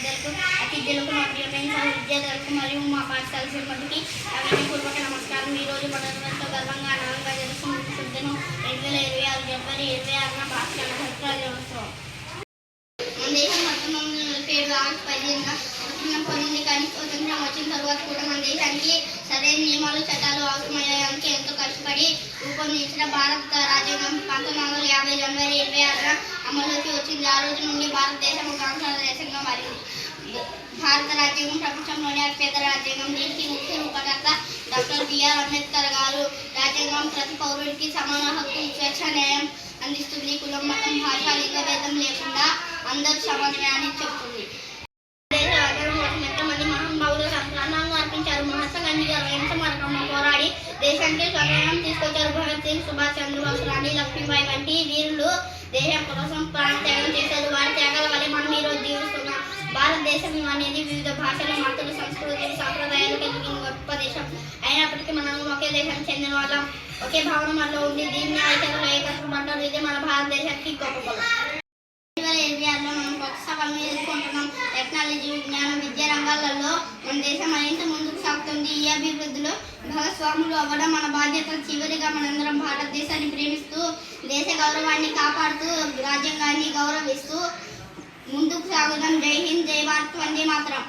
పెద్దలకు అతిథులకు మా ప్రియమైన విద్యార్థులకు మరియు మా పాఠశాల సిబ్బందికి అభినందనపూర్వక నమస్కారం. ఈరోజు మొదటితో గర్వంగా ఆనందంగా జరుగుతున్న శుద్ధను 2026 జనవరి 26న పాఠశాల సంవత్సరాల దినోత్సవం. మన దేశం 1947 ఆగస్టు 15న స్వతంత్రం పొందింది. కానీ స్వతంత్రం వచ్చిన తర్వాత కూడా మన దేశానికి సరైన నియమాలు చట్టాలు అవసరమయ్యేందుకు ఎంతో కష్టపడి రూపొందించిన భారత రాజ్యాంగం 1950 జనవరి 26న అమలులోకి వచ్చింది. ఆ రోజు నుండి భారతదేశం ఒక ఆంధ్ర దేశంగా మారింది. భారత రాజ్యాంగం ప్రపంచంలోనే అతిపెద్ద రాజ్యాంగం. దీనికి ముఖ్య రూపకర్త డాక్టర్ బిఆర్ అంబేద్కర్ గారు. రాజ్యాంగం ప్రతి పౌరుడికి సమాన హక్కు, స్వేచ్ఛ, న్యాయం అందిస్తుంది. కులం, మతం, భాష, లింగ భేదం లేకుండా అందరూ సమానమే అని చెబుతుంది. దేశ రాజ్యాంగం కోసం ఎంతమంది మహానుభావులు ప్రాణాలను అర్పించారు. మహాత్మా గాంధీ గారు అహింస మార్గంలో పోరాడి దేశానికి స్వాతంత్ర్యం తీసుకొచ్చారు. భగత్ సింగ్, సుభాష్ చంద్రబోస్, రాణి లక్ష్మీబాయి వంటి వీరులు దేశం కోసం ప్రాణత్యాగం చేశారు. వారి త్యాగాల వల్ల మనం ఈరోజు జీవిస్తున్నాం. భారతదేశం అనేది వివిధ భాషలు, మతాలు, సంస్కృతులు, సాంప్రదాయాలు కలిగిన గొప్ప దేశం. అయినప్పటికీ మనం ఒకే దేశానికి చెందిన వాళ్ళం. ఒకే భావన మనలో ఉంది. దీన్ని ఐక్యతలో ఏకత్వం అంటారు. ఇదే మన భారతదేశానికి గొప్ప బలం. 2026లో మనం కొత్త సవాళ్ళను ఎదుర్కొంటున్నాం. టెక్నాలజీ, విజ్ఞానం, విద్యా రంగాలలో మన దేశం మరింత ముందుకు సాగుతుంది. ఈ అభివృద్ధిలో భాగస్వాములు అవ్వడం మన బాధ్యత. చివరిగా మనందరం భారతదేశాన్ని ప్రేమిస్తూ, దేశ గౌరవాన్ని కాపాడుతూ, రాజ్యాంగాన్ని గౌరవిస్తూ ముందుకు సాగుదాం. జై హింద్, జై భారత్, వందే మాతరం.